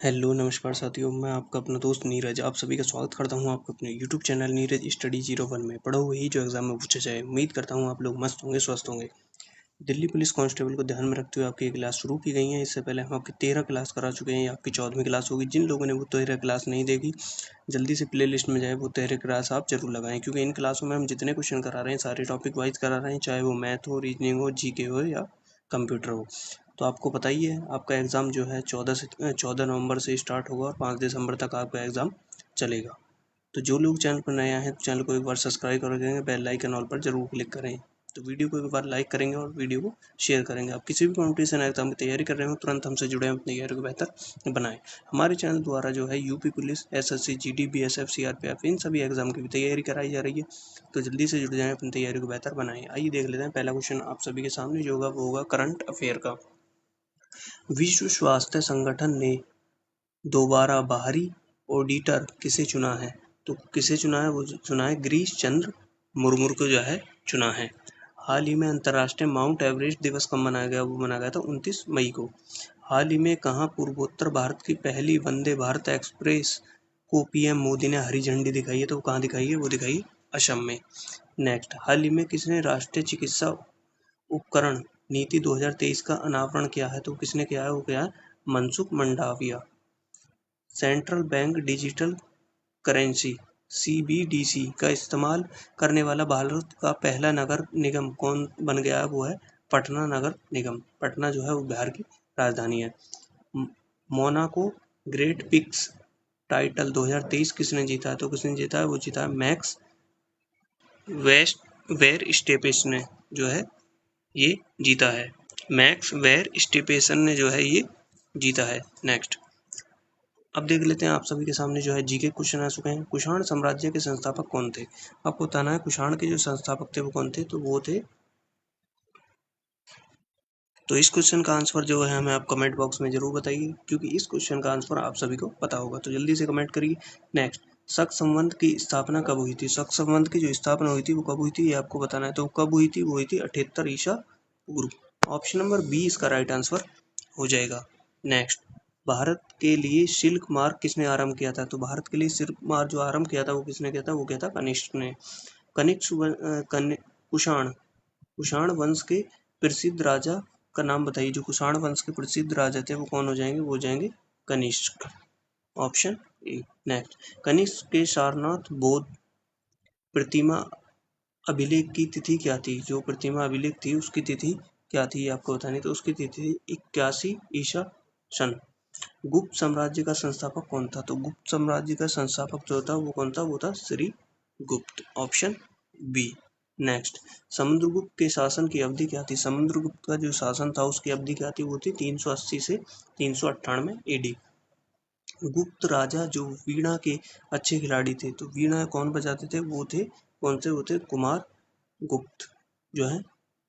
Hello नमस्कार साथियों, मैं आपका अपना दोस्त नीरज आप सभी का स्वागत करता हूं आपके अपने यूट्यूब चैनल नीरज स्टडी 01 में। पढ़ो वही जो एग्जाम में पूछा जाए। उम्मीद करता हूं आप लोग मस्त होंगे, स्वस्थ होंगे। दिल्ली पुलिस कांस्टेबल को ध्यान में रखते हुए आपकी ये क्लास शुरू की गई है। इससे पहले हम आपकी 13 क्लास करा चुके हैं। ये आपकी 14वीं क्लास होगी। जिन लोगों ने वो 13 क्लास नहीं देखी, जल्दी से प्ले लिस्ट में जाए, वो 13 क्लास आप जरूर लगाएं, क्योंकि इन क्लासों में हम जितने क्वेश्चन करा रहे हैं सारे टॉपिक वाइज करा रहे हैं, चाहे वो मैथ हो, रीजनिंग हो, जीके हो या कंप्यूटर हो। तो आपको पता ही है, आपका एग्ज़ाम जो है 14 नवंबर से स्टार्ट होगा और 5 दिसंबर तक आपका एग्ज़ाम चलेगा। तो जो लोग चैनल पर नया है तो चैनल को एक बार सब्सक्राइब कर देंगे, बेल आइकन ऑल पर जरूर क्लिक करें। तो वीडियो को एक बार लाइक करेंगे और वीडियो को शेयर करेंगे। आप किसी भी कॉम्पिटिशन एग्जाम की तैयारी कर रहे हो, तुरंत हमसे जुड़े हैं, अपनी तैयारी को बेहतर बनाएं। हमारे चैनल द्वारा जो है UP police, SSC, GD, BSF, CRPF, इन सभी एग्जाम की भी तैयारी कराई जा रही है। तो जल्दी से जुड़ जाएं, अपनी तैयारी को बेहतर बनाएं। आइए देख लेते हैं पहला क्वेश्चन आप सभी के सामने जो होगा वो होगा करंट अफेयर का। विश्व स्वास्थ्य संगठन ने दोबारा बाहरी ऑडिटर किसे चुना है? तो किसे चुना है? वो चुना है गिरीश चंद्र मुर्मू को जो है चुना है। हाल ही में अंतर्राष्ट्रीय माउंट एवरेस्ट दिवस कब मनाया गया? वो मनाया गया था 29 मई को। हाल ही में कहाँ पूर्वोत्तर भारत की पहली वंदे भारत एक्सप्रेस को पीएम मोदी ने हरी झंडी दिखाई है? तो वो कहाँ दिखाई है? वो दिखाई असम में। नेक्स्ट, हाल ही में किसने राष्ट्रीय चिकित्सा उपकरण नीति 2023 का अनावरण किया है? तो किसने किया है? वो किया है Mansukh Mandaviya. Central bank digital currency CBDC का इस्तेमाल करने वाला भारत का पहला नगर निगम कौन बन गया है? वो है पटना नगर निगम। पटना जो है वो बिहार की राजधानी है। मोनाको ग्रेट पिक्स टाइटल 2023 किसने जीता है? तो किसने जीता है? वो जीता है मैक्स वेस्ट वेर स्टेपेस ने जो है ये जीता है। मैक्स वेर स्टेपेसन ने जो है ये जीता है। नेक्स्ट, अब देख लेते हैं आप सभी के सामने जो है जीके क्वेश्चन आ चुके हैं। कुषाण साम्राज्य के संस्थापक कौन थे? आपको बताना है कुषाण के जो संस्थापक थे वो कौन थे? तो वो थे, तो इस क्वेश्चन का आंसर जो है हमें आप कमेंट बॉक्स में जरूर बताइए, क्योंकि इस क्वेश्चन का आंसर आप सभी को पता होगा। तो जल्दी से कमेंट करिए। नेक्स्ट, शक संबंध की स्थापना कब हुई थी? शक संबंध की जो स्थापना हुई थी वो कब हुई थी, ये आपको बताना है। तो कब हुई थी? वो हुई थी 78 ईसा पूर्व। ऑप्शन नंबर बी इसका राइट आंसर हो जाएगा। नेक्स्ट, भारत के लिए सिल्क मार्ग किसने आरंभ किया था? तो भारत के लिए सिल्क मार्ग जो आरंभ किया था वो किसने किया था? वो किया था कनिष्क ने। कुषाण कुषाण वंश के प्रसिद्ध राजा का नाम बताइए। जो कुषाण वंश के प्रसिद्ध राजा थे वो कौन हो जाएंगे? वो हो जाएंगे Kanishka. Option A. Next, Kanishka के सारनाथ बौद्ध प्रतिमा अभिलेख की तिथि क्या थी? जो प्रतिमा अभिलेख थी उसकी तिथि क्या थी, ये आपको बतानी। तो उसकी तिथि थी 81 ईसा सन। गुप्त साम्राज्य का संस्थापक कौन था? तो गुप्त साम्राज्य का संस्थापक जो था वो कौन था? वो था श्री गुप्त। Option B. नेक्स्ट, समुद्रगुप्त के शासन की अवधि क्या थी? समुद्रगुप्त का जो शासन था उसकी अवधि क्या थी? वो थी 380 से 398 एडी। गुप्त राजा जो वीणा के अच्छे खिलाड़ी थे, तो वीणा कौन बजाते थे? वो थे कौन से? वो थे कुमार गुप्त जो है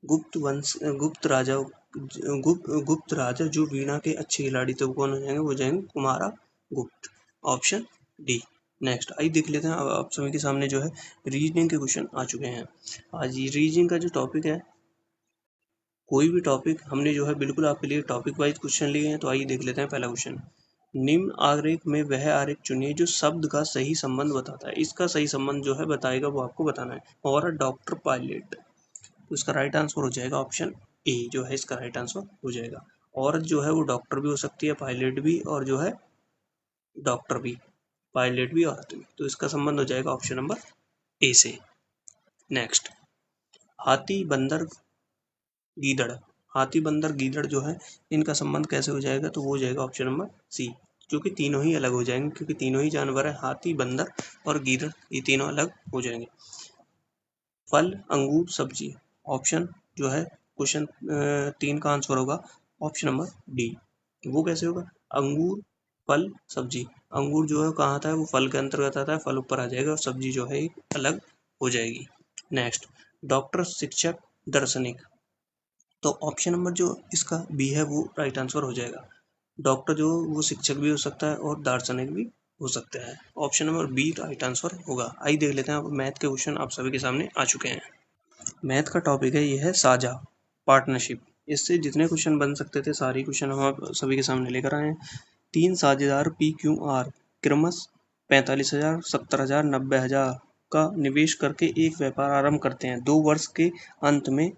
गुप्त वंश गुप्त राजा जो वीणा के अच्छे खिलाड़ी थे वो कौन हो जाएंगे? वो जाएंगे कुमारा गुप्त। Option D. नेक्स्ट, आइए देख लेते हैं। अब आप सभी के सामने जो है रीजनिंग के क्वेश्चन आ चुके हैं। आज ये रीजनिंग का जो टॉपिक है, कोई भी टॉपिक हमने जो है बिल्कुल आपके लिए टॉपिक वाइज क्वेश्चन लिए हैं। तो आइए देख लेते हैं पहला क्वेश्चन। निम्न आरेख में वह आरेख चुनिए जो शब्द का सही संबंध बताता है। इसका सही संबंध जो है बताएगा वो आपको बताना है। और डॉक्टर पायलट, तो इसका राइट आंसर हो जाएगा ऑप्शन ए जो है इसका राइट आंसर हो जाएगा। औरत जो है वो डॉक्टर भी हो सकती है, पायलट भी, और जो है डॉक्टर भी, पायलट भी, औरत भी। तो इसका संबंध हो जाएगा ऑप्शन नंबर ए से। नेक्स्ट, हाथी बंदर गीदड़, हाथी बंदर गीदड़ जो है इनका संबंध कैसे हो जाएगा? तो वो हो जाएगा ऑप्शन नंबर सी, क्योंकि तीनों ही अलग हो जाएंगे, क्योंकि तीनों ही जानवर है, हाथी, बंदर और गीदड़, ये तीनों अलग हो जाएंगे। फल, अंगूर, सब्जी, ऑप्शन जो है क्वेश्चन 3 का आंसर होगा ऑप्शन नंबर डी। वो कैसे होगा? अंगूर, फल, सब्जी। अंगूर जो है कहाँ आता है? वो फल के अंतर्गत आता है, फल ऊपर आ जाएगा और सब्जी जो है एक अलग हो जाएगी। नेक्स्ट, डॉक्टर, शिक्षक, दार्शनिक, तो ऑप्शन नंबर जो इसका बी है वो राइट आंसर हो जाएगा। डॉक्टर जो वो शिक्षक भी हो सकता है और दार्शनिक भी हो सकता है। Option number B right answer होगा। आइए देख लेते हैं। अब मैथ के क्वेश्चन आप सभी के सामने आ चुके हैं। मैथ का टॉपिक है ये है साझा, पार्टनरशिप। इससे जितने क्वेश्चन बन सकते थे सारे क्वेश्चन हम आप सभी के सामने लेकर आए हैं। 3 साझेदार PQR क्रमश 45,000, 70,000, 90,000 का निवेश करके एक व्यापार आरंभ करते हैं। 2 वर्ष के अंत में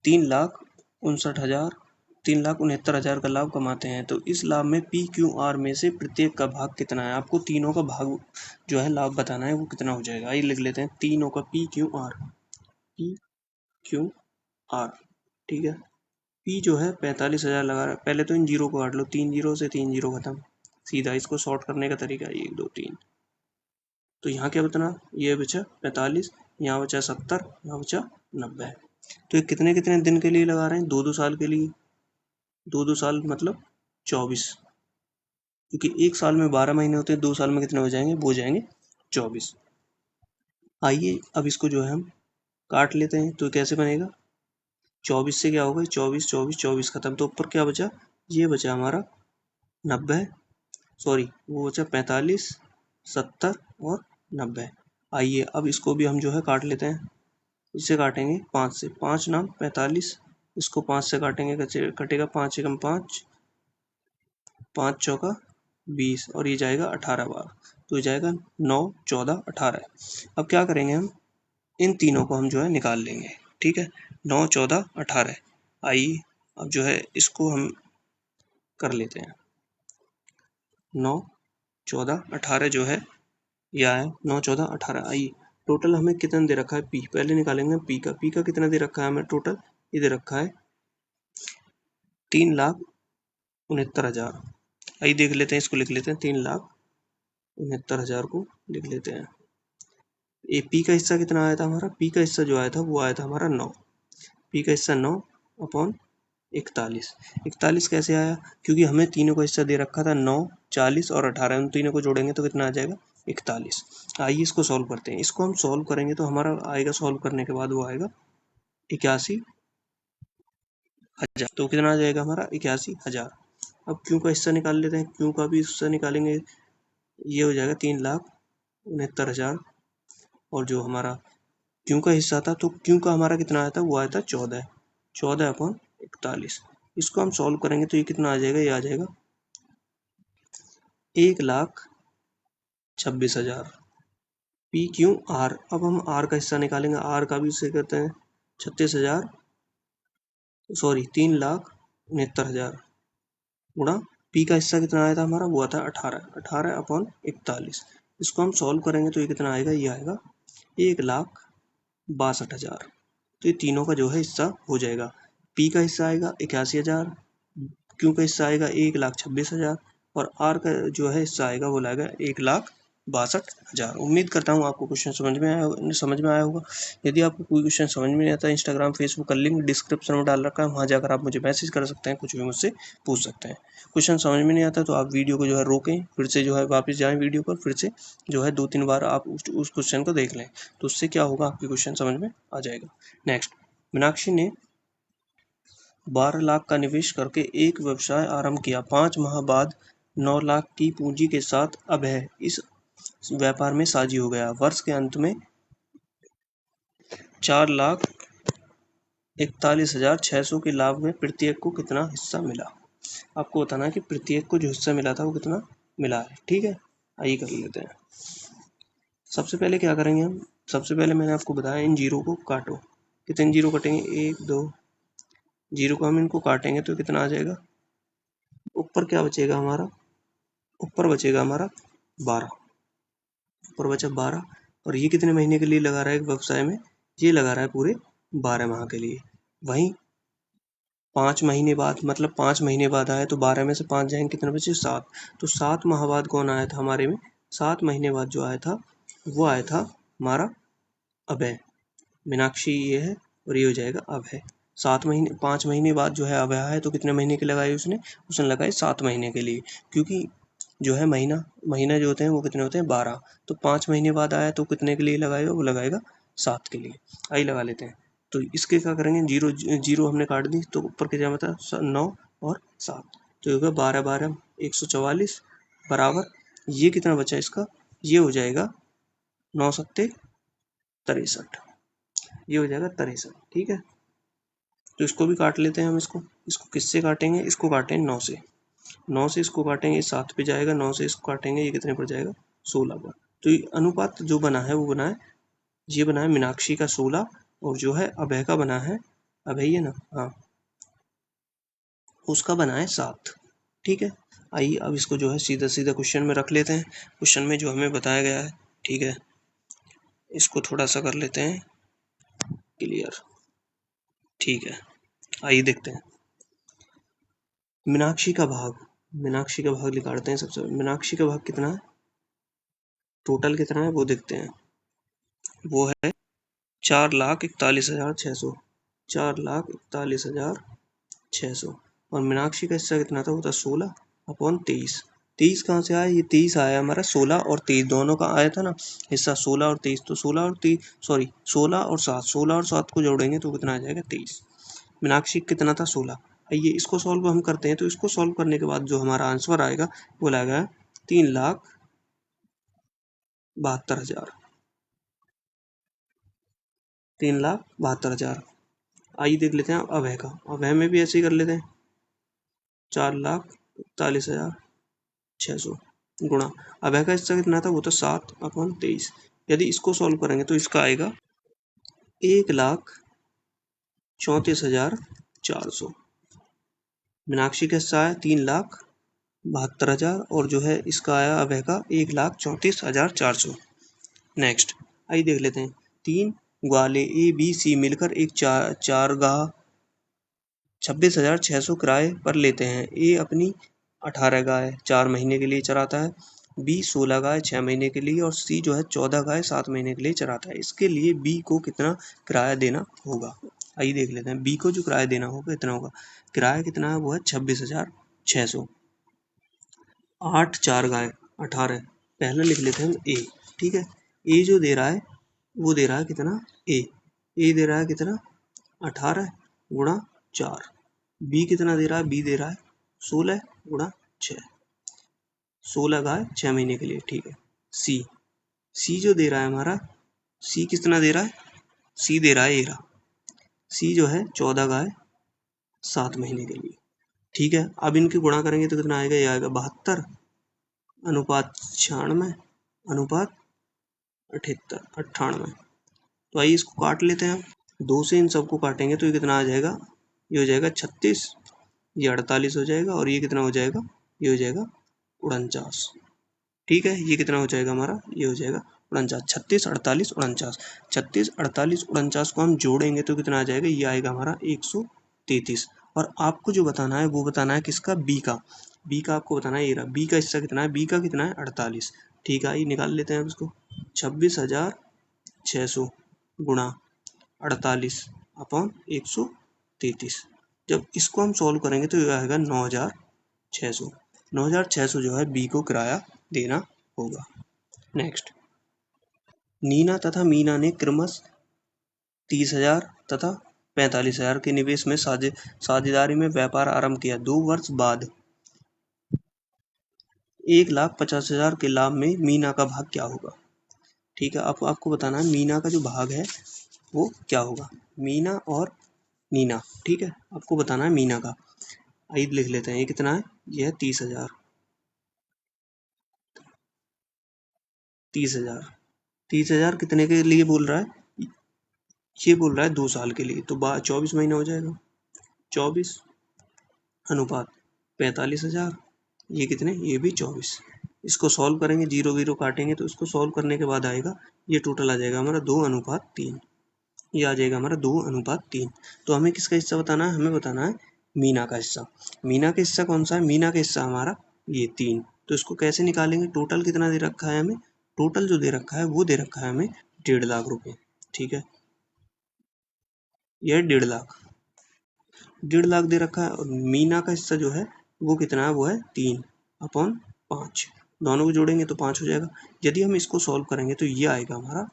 3,69,000 का लाभ कमाते हैं। तो इस लाभ में PQR में से प्रत्येक का भाग कितना है? आपको तीनों का भाग जो है लाभ बताना है, वो कितना हो जाएगा। आइए लिख लेते हैं तीनों का PQR। ठीक है। P जो है 45,000 लगा रहा है। पहले तो इन जीरो को काट लो, 3 जीरो से 3 जीरो खत्म। सीधा इसको शॉर्ट करने का तरीका है 1 2 3। तो यहाँ क्या बतना, ये बचा 45, यहाँ बचा 70, यहाँ बचा 90। तो ये कितने कितने दिन के लिए लगा रहे हैं? 2 साल के लिए। 2 साल मतलब 24, क्योंकि एक साल में 12 महीने होते हैं, 2 साल में कितने हो जाएंगे? वो हो जाएंगे 24। आइए अब इसको जो है हम काट लेते हैं। तो कैसे बनेगा? 24 से क्या होगा? 24 24 24 खत्म। तो ऊपर क्या बचा? ये बचा हमारा 90, सॉरी वो बचा 45, 70 और 90। आइए अब इसको भी हम जो है काट लेते हैं। इसे काटेंगे 5 से, 5 नाम 45, इसको 5 से काटेंगे, कटेगा 5 एकम 5, 5 चौका 20 और ये जाएगा 18 बार। तो ये जाएगा 9 14 18। अब क्या करेंगे हम? इन तीनों को हम जो है निकाल लेंगे। ठीक है, 9 14 18। आइए अब जो है इसको हम कर लेते हैं। 9 14 18 जो है यह है 9 14 18। आइए टोटल हमें कितना दे रखा है? P पहले निकालेंगे P का। P का कितना दे रखा है हमें टोटल? ये दे रखा है 3,69,000। आइए देख लेते हैं, इसको लिख लेते हैं 3,69,000 को लिख लेते हैं। ये P का हिस्सा कितना आया था हमारा? P का हिस्सा जो आया था वो आया था हमारा 9। P का हिस्सा 9 अपॉन 41। 41 कैसे आया? क्योंकि हमें तीनों का हिस्सा दे रखा था 9 40 और 18। उन तीनों को जोड़ेंगे तो कितना आ जाएगा? 41। आइए इसको सॉल्व करते हैं। इसको हम सॉल्व करेंगे तो हमारा आएगा, सॉल्व करने के बाद वो आएगा 81,000। तो कितना आ जाएगा हमारा? 81,000। अब क्यों का हिस्सा निकाल लेते हैं। क्यों का भी हिस्सा निकालेंगे, ये हो जाएगा 3,69,000। और जो हमारा क्यों का हिस्सा था, तो क्यों का हमारा कितना आया था? वो आया था 14। 14 अपॉन 41। इसको हम सॉल्व करेंगे तो ये कितना आ जाएगा? ये आ जाएगा 1,26,000। PQR। अब हम R का हिस्सा निकालेंगे। R का भी इसे कहते हैं 36,000, सॉरी 3,69,000 गुणा P का हिस्सा कितना आया था हमारा? वो आता है 18। 18 अपॉन 41। इसको हम सॉल्व करेंगे तो ये कितना आएगा? ये आएगा 1,62,000। तो ये तीनों का जो है हिस्सा हो जाएगा। P का हिस्सा आएगा 81,000, Q का हिस्सा आएगा 1,26,000 और R का जो है हिस्सा आएगा वो लाएगा 1,62,000। उम्मीद करता हूँ आपको क्वेश्चन समझ में आया होगा। यदि आपको कोई क्वेश्चन समझ में नहीं आता, इंस्टाग्राम फेसबुक का लिंक डिस्क्रिप्शन में डाल रखा है, वहाँ जाकर आप मुझे मैसेज कर सकते हैं, कुछ भी मुझसे पूछ सकते हैं। क्वेश्चन समझ में नहीं आता तो आप वीडियो को जो है रोकें, फिर से जो है वापस जाएं वीडियो पर, फिर से जो है 2-3 बार आप उस क्वेश्चन को देख लें। तो उससे क्या होगा, आपके क्वेश्चन समझ में आ जाएगा। नेक्स्ट, मीनाक्षी ने 12 लाख का निवेश करके एक व्यवसाय आरंभ किया। 5 माह बाद 9 लाख की पूंजी के साथ अब है इस व्यापार में साझी हो गया। वर्ष के अंत में 4,41,600 के लाभ में प्रत्येक को कितना हिस्सा मिला? आपको बताना है कि प्रत्येक को जो हिस्सा मिला था वो कितना मिला है। ठीक है, आइए कर लेते हैं। सबसे पहले क्या करेंगे हम? सबसे पहले मैंने आपको बताया इन जीरो को काटो। कितने जीरो कटेंगे? 1 2 जीरो को हम इनको काटेंगे तो कितना आ जाएगा? ऊपर क्या बचेगा हमारा? ऊपर बचेगा हमारा 12। ऊपर बचा 12 और ये कितने महीने के लिए लगा रहा है व्यवसाय में? ये लगा रहा है पूरे 12 माह के लिए। वहीं 5 महीने बाद, मतलब 5 महीने बाद आया तो 12 में से 5 जाएंगे, कितने बचे? 7। तो 7 माह बाद कौन आया था हमारे में? 7 महीने बाद जो आया था वो आया था हमारा अभय। मीनाक्षी ये है और ये हो जाएगा अभय। 5 महीने बाद जो है अभय है, तो कितने महीने के लगाए उसने लगाए 7 महीने के लिए। क्योंकि जो है महीना जो होते हैं वो कितने होते हैं? 12। तो 5 महीने बाद आया तो कितने के लिए लगाएगा? वो लगाएगा 7 के लिए। आइए लगा लेते हैं। तो इसके क्या करेंगे? जीरो जीरो हमने काट दी तो ऊपर के क्या बता? 9 और 7। तो होगा 12 12 144 बराबर ये कितना बचा इसका? ये हो जाएगा 9 सत्ते 63। ये हो जाएगा 63। ठीक है, तो इसको भी काट लेते हैं हम। इसको किससे काटेंगे, इसको काटेंगे 9 से। 9 से इसको काटेंगे 7 पे जाएगा, 9 से इसको काटेंगे ये कितने पर जाएगा 16 पर। तो ये अनुपात जो बना है वो बना है, ये बना है मीनाक्षी का 16 और जो है अभय का बना है, अभय है ना, हाँ, उसका बना है 7। ठीक है, आइए अब इसको जो है सीधा सीधा क्वेश्चन में रख लेते हैं। क्वेश्चन में जो हमें बताया गया है, ठीक है, इसको थोड़ा सा कर लेते हैं क्लियर। ठीक है, आइए देखते हैं। मीनाक्षी का भाग, मीनाक्षी का भाग निकालते हैं सबसे। मीनाक्षी का भाग कितना है, टोटल कितना है वो देखते हैं। वो है 4,41,600, 4,41,600। और मीनाक्षी का हिस्सा कितना था, वो था 16/23। 23 कहाँ से आया, ये 23 आया हमारा, 16 और 23 दोनों का आया था ना हिस्सा, 16 और 23। तो 16 और 23 सॉरी 16 और 7, 16 और 7 को जोड़ेंगे तो कितना आ जाएगा 23। मीनाक्षी कितना था 16। आइए इसको सॉल्व हम करते हैं। तो इसको सॉल्व करने के बाद जो हमारा आंसर आएगा वो आएगा 3,72,000, 3,72,000। आइए देख लेते हैं अभय का। अभय में भी ऐसे ही कर लेते हैं, 4,41,600 गुणा, अभय का हिस्सा कितना था, वो तो 7/23। यदि इसको सॉल्व करेंगे तो इसका आएगा 1,34,400। मीनाक्षी का हिस्सा आया 3,72,000 और जो है इसका आया अभय का 1,34,400। नेक्स्ट आइए देख लेते हैं। 3 ग्वाले ए बी सी मिलकर एक चारगाह 26,600 किराए पर लेते हैं। ए अपनी 18 गाय 4 महीने के लिए चराता है, बी 16 गाय 6 महीने के लिए और सी जो है 14 गाय 7 महीने के लिए चराता है। इसके लिए बी को कितना किराया देना होगा। आइए देख लेते हैं। बी को जो किराया देना होगा कितना होगा, किराया कितना है वो है 26,600। 8 4 गाय 18, पहला लिख लेते हैं ए। ठीक है, ए जो दे रहा है वो दे रहा है कितना, ए दे रहा है कितना 18 गुणा 4। बी कितना दे रहा है, बी दे रहा है 16 गुणा 6, 16 गाय 6 महीने के लिए। ठीक है, सी जो दे रहा है हमारा, सी कितना दे रहा है, सी दे रहा है सी जो है 14 गाय 7 महीने के लिए। ठीक है, अब इनके गुणा करेंगे तो कितना आएगा, ये आएगा 72 अनुपात 96 अनुपात 98। तो आइए इसको काट लेते हैं। 2 से इन सबको काटेंगे तो ये कितना आ जाएगा, ये हो जाएगा 36, ये 48 हो जाएगा और ये कितना हो जाएगा, ये हो जाएगा 49। ठीक है, ये कितना हो जाएगा हमारा, ये हो जाएगा 49। 36 48 49, 36 48 49 को हम जोड़ेंगे तो कितना आ जाएगा, ये आएगा हमारा 133। और आपको जो बताना है वो बताना है किसका, बी का। बी का आपको बताना है, ये रहा बी का हिस्सा कितना है, बी का कितना है 48। ठीक है, ये निकाल लेते हैं अब इसको। 26,600 गुणा 48/133। जब इसको हम सॉल्व करेंगे तो ये आएगा 9,600। 9,600 जो है बी को किराया देना होगा। नेक्स्ट, नीना तथा मीना ने क्रमश 30,000 तथा 45,000 के निवेश में साझेदारी में व्यापार आरंभ किया। 2 वर्ष बाद 1,50,000 के लाभ में मीना का भाग क्या होगा। ठीक है, आपको बताना है मीना का जो भाग है वो क्या होगा, मीना और नीना। ठीक है, आपको बताना है मीना का। आइए लिख लेते हैं, ये कितना है, ये है 30,000, 30,000, 30,000 कितने के लिए बोल रहा है, ये बोल रहा है 2 साल के लिए। तो 24 महीना हो जाएगा, 24 अनुपात 45,000, ये कितने, ये भी 24। इसको सॉल्व करेंगे, 0 0 काटेंगे तो इसको सॉल्व करने के बाद आएगा, ये टोटल आ जाएगा हमारा 2:3। ये आ जाएगा हमारा 2:3। तो हमें किसका हिस्सा बताना है, हमें बताना है मीना का हिस्सा। मीना का हिस्सा कौन सा है, मीना का हिस्सा हमारा ये 3। तो इसको कैसे निकालेंगे, टोटल कितना दे रखा है हमें, टोटल जो दे रखा है वो दे रखा है हमें 1.5 लाख रुपए। ठीक है, यह 1.5 लाख, 1.5 लाख दे रखा है। और मीना का हिस्सा जो है वो कितना है, वो है 3/5। दोनों को जोड़ेंगे तो 5 हो जाएगा। यदि हम इसको सॉल्व करेंगे तो ये आएगा हमारा,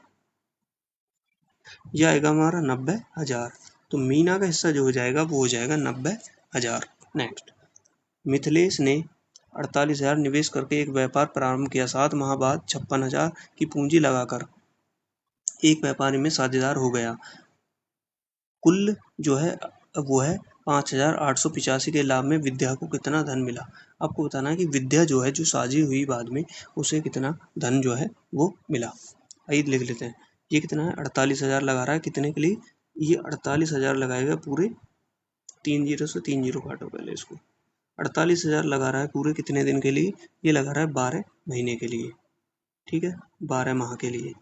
यह आएगा हमारा 90,000। तो मीना का हिस्सा जो हो जाएगा वो हो जाएगा 90,000। नेक्स्ट, मिथिलेश ने 48,000 निवेश करके एक व्यापार प्रारंभ किया। 7 माह बाद 56,000 की पूंजी लगाकर एक व्यापारी में साझेदार हो गया। कुल जो है वो है 5,885 के लाभ में विद्या को कितना धन मिला। आपको बताना है कि विद्या जो है, जो साझी हुई बाद में, उसे कितना धन जो है वो मिला। आइए लिख लेते हैं। ये कितना है, 48,000 लगा रहा है। कितने के लिए, ये 48,000 लगाएगा पूरे, 3 जीरो से 3 जीरो काटो पहले इसको। 48,000 लगा रहा है पूरे कितने दिन के लिए, ये लगा रहा है 12 महीने के लिए, ठीक है, 12 माह के लिए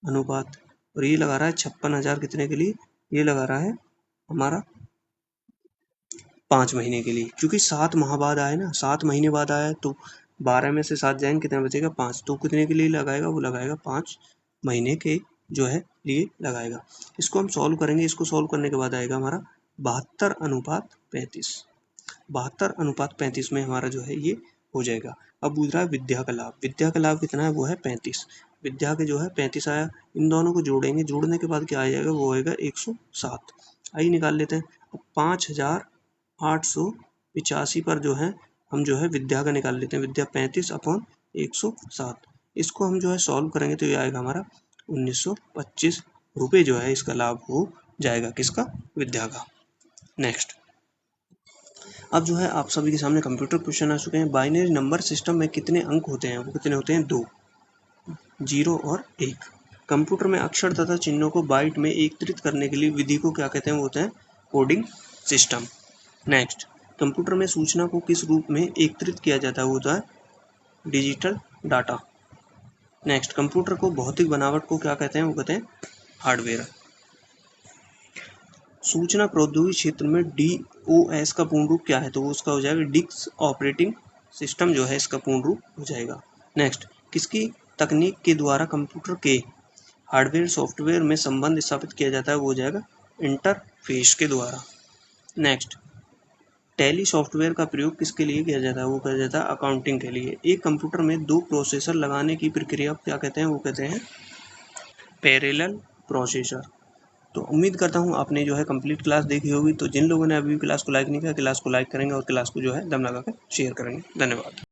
अनुपात। और ये लगा रहा है 56,000 कितने के लिए, ये लगा रहा है हमारा 5 महीने के लिए, क्योंकि 7 माह बाद आए ना, 7 महीने बाद आया, तो 12 में से 7 जाएंगे, कितना बचेगा, 5। तो कितने के लिए लगाएगा, वो लगाएगा 5 महीने के जो है लिए लगाएगा। इसको हम सॉल्व करेंगे। इसको सॉल्व करने के बाद आएगा हमारा 72:35। 72:35 में हमारा जो है ये हो जाएगा। अब पूछ रहा है विद्या का लाभ। विद्या का लाभ कितना है, वो है 35। विद्या के जो है 35 आया। इन दोनों को जोड़ेंगे, जोड़ने के बाद क्या आ जाएगा, वो होएगा 107। आइए निकाल लेते हैं। अब 5,885 पर जो है हम जो है विद्या का निकाल लेते हैं। विद्या 35/107। इसको हम जो है सॉल्व करेंगे तो ये आएगा हमारा 1925 रुपये जो है इसका लाभ हो जाएगा। किसका, विद्या का। नेक्स्ट, अब जो है आप सभी के सामने कंप्यूटर क्वेश्चन आ चुके हैं। बाइनरी नंबर सिस्टम में कितने अंक होते हैं, वो कितने होते हैं, 2, 0 और 1। कंप्यूटर में अक्षर तथा चिन्हों को बाइट में एकत्रित करने के लिए विधि को क्या कहते हैं, वो होता है कोडिंग सिस्टम। नेक्स्ट, कंप्यूटर में सूचना को किस रूप में एकत्रित किया जाता है, वो होता है डिजिटल डाटा। नेक्स्ट, कंप्यूटर को भौतिक बनावट को क्या कहते हैं, वो कहते हैं हार्डवेयर। सूचना प्रौद्योगिकी क्षेत्र में DOS का पूर्ण रूप क्या है, तो वो उसका हो जाएगा डिस्क ऑपरेटिंग सिस्टम जो है इसका पूर्ण रूप हो जाएगा। नेक्स्ट, किसकी तकनीक के द्वारा कंप्यूटर के हार्डवेयर सॉफ्टवेयर में संबंध स्थापित किया जाता है, वो हो जाएगा इंटरफेस के द्वारा। नेक्स्ट, टैली सॉफ्टवेयर का प्रयोग किसके लिए किया जाता है, वो किया जाता है अकाउंटिंग के लिए। एक कंप्यूटर में 2 प्रोसेसर लगाने की प्रक्रिया क्या कहते हैं, वो कहते हैं पैरेलल प्रोसेसर। तो उम्मीद करता हूँ आपने जो है कंप्लीट क्लास देखी होगी। तो जिन लोगों ने अभी क्लास को लाइक नहीं किया, क्लास को लाइक करेंगे और क्लास को जो है दम लगाकर शेयर करेंगे। धन्यवाद।